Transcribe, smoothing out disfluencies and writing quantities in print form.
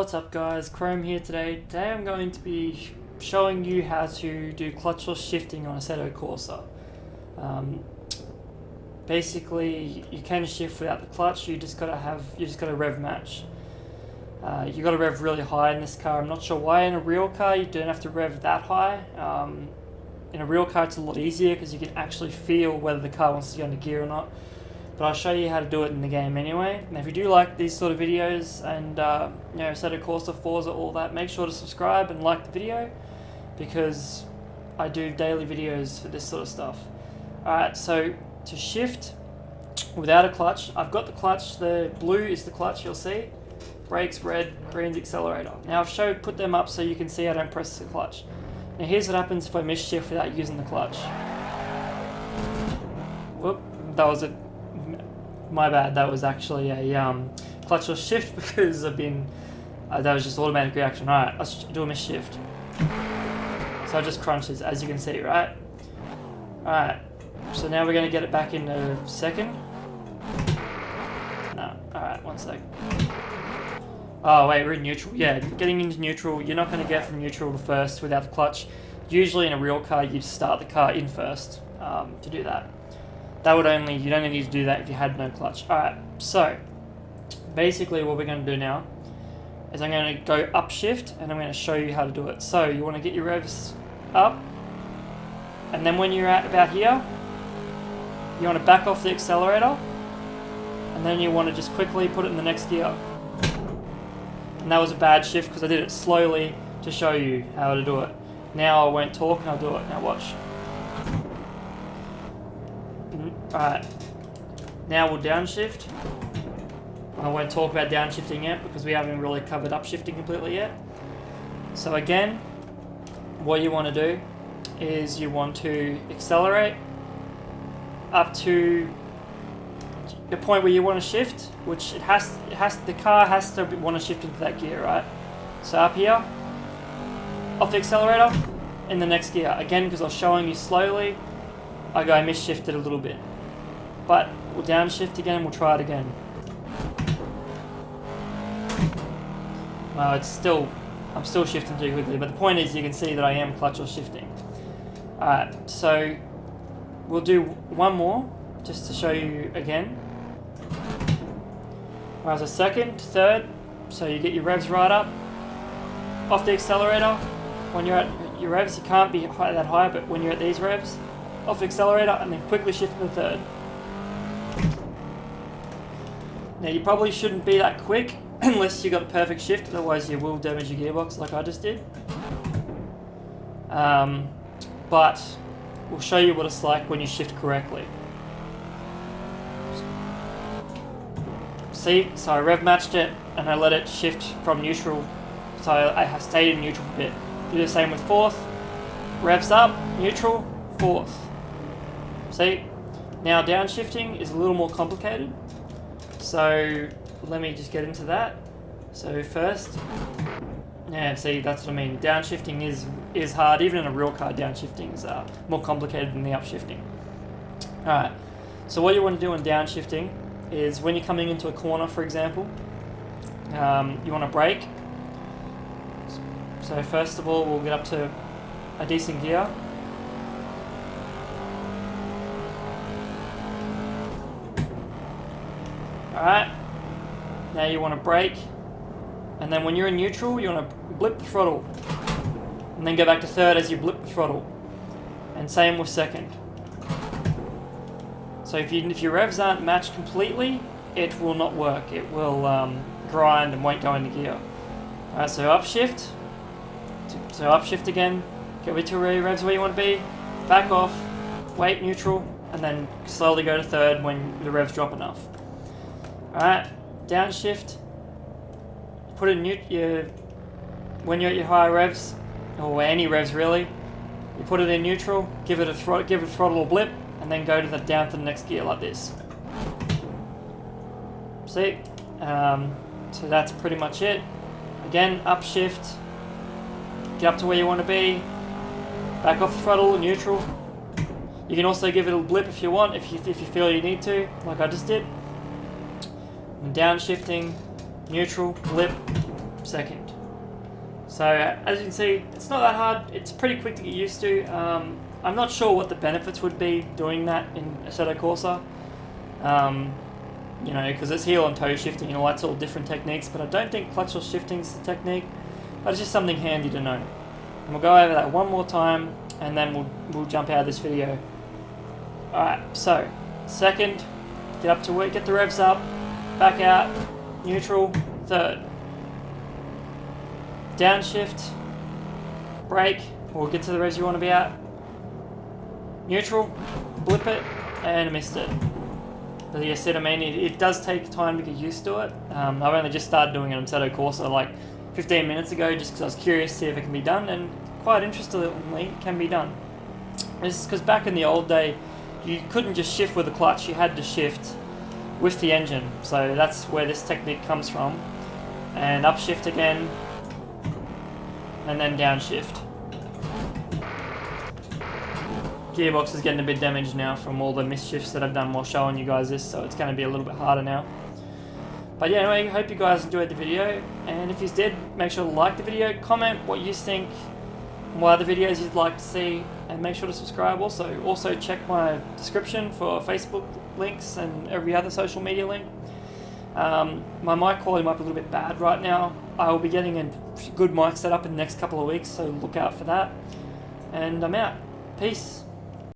What's up guys, Chrome here today. Today I'm going to be showing you how to do clutchless shifting on Assetto Corsa. Basically, you can shift without the clutch, you just gotta rev match. You gotta rev really high in this car. I'm not sure why in a real car you don't have to rev that high. In a real car it's a lot easier because you can actually feel whether the car wants to go into gear or not. But I'll show you how to do it in the game anyway. And if you do like these sort of videos and Assetto Corsa, Forza, all that, make sure to subscribe and like the video because I do daily videos for this sort of stuff. Alright, so to shift without a clutch, I've got the clutch. The blue is the clutch, you'll see. Brakes, red, green's accelerator. Now I've put them up so you can see I don't press the clutch. Now here's what happens if I miss shift without using the clutch. Whoop, that was my bad, that was actually a clutchless shift because I've been, that was just automatic reaction. Alright, let's do a miss shift. So it just crunches, as you can see, right? Alright, so now we're going to get it back into second. No, alright, 1 sec. Oh wait, we're in neutral. Yeah, getting into neutral, you're not going to get from neutral to first without the clutch. Usually in a real car, you'd start the car in first to do that. You'd only need to do that if you had no clutch. Alright, so basically what we're going to do now is I'm going to go up shift and I'm going to show you how to do it. So you want to get your revs up, and then when you're at about here, you want to back off the accelerator, and then you want to just quickly put it in the next gear. And that was a bad shift because I did it slowly to show you how to do it. Now I won't talk and I'll do it. Now watch. Alright, now we'll downshift. I won't talk about downshifting yet because we haven't really covered upshifting completely yet. So again, what you want to do is you want to accelerate up to the point where you want to shift, which the car has to want to shift into that gear, right? So up here, off the accelerator, in the next gear. Again, because I was showing you slowly, I misshifted a little bit. But we'll downshift again and we'll try it again. I'm still shifting too quickly, but the point is you can see that I am clutchless shifting. Alright, so we'll do one more just to show you again. Alright, so second, third, so you get your revs right up, off the accelerator. When you're at your revs, you can't be that high, but when you're at these revs, off the accelerator and then quickly shift to the third. Now you probably shouldn't be that quick unless you got a perfect shift, otherwise you will damage your gearbox like I just did. But we'll show you what it's like when you shift correctly. See, so I rev matched it and I let it shift from neutral, so I stayed in neutral for a bit. Do the same with fourth, revs up, neutral, fourth. See, now downshifting is a little more complicated, so let me just get into that. So first, yeah, see, that's what I mean. Downshifting is hard. Even in a real car, downshifting is more complicated than the upshifting. Alright, so what you want to do in downshifting is when you're coming into a corner, for example, you want to brake. So first of all, we'll get up to a decent gear. Alright, now you want to brake, and then when you're in neutral, you want to blip the throttle, and then go back to third as you blip the throttle, and same with second. So if your revs aren't matched completely, it will not work. It will grind and won't go into gear. Alright, so upshift. So upshift again, get to your revs where you want to be, back off, wait neutral, and then slowly go to third when the revs drop enough. Alright, downshift, put it in when you're at your higher revs, or any revs really, you put it in neutral, give it a throttle blip, and then go down to the next gear like this. See? So that's pretty much it. Again, upshift, get up to where you want to be, back off the throttle, neutral. You can also give it a blip if you want, if you feel you need to, like I just did. And downshifting, neutral, blip, second. So as you can see, it's not that hard. It's pretty quick to get used to. I'm not sure what the benefits would be doing that in Assetto Corsa. You know, because it's heel and toe shifting and all that's all different techniques, but I don't think clutchless shifting is the technique, but it's just something handy to know. And we'll go over that one more time, and then we'll jump out of this video. Alright, so, second, get up to it, get the revs up, back out, neutral, third. Downshift, brake, we'll get to the revs you want to be at. Neutral, blip it, and I missed it. But yeah, I mean, it does take time to get used to it. I've only just started doing it on Assetto Corsa like 15 minutes ago, just because I was curious to see if it can be done, and quite interestingly, it can be done. It's because back in the old day, you couldn't just shift with the clutch, you had to shift with the engine. So that's where this technique comes from. And upshift again, and then downshift. Gearbox is getting a bit damaged now from all the misshifts that I've done while showing you guys this, so it's going to be a little bit harder now. But yeah, anyway, I hope you guys enjoyed the video, and if you did, make sure to like the video, comment what you think, what other videos you'd like to see, and make sure to subscribe also. Also check my description for Facebook links and every other social media link. My mic quality might be a little bit bad right now. I will be getting a good mic set up in the next couple of weeks, so look out for that. And I'm out. Peace.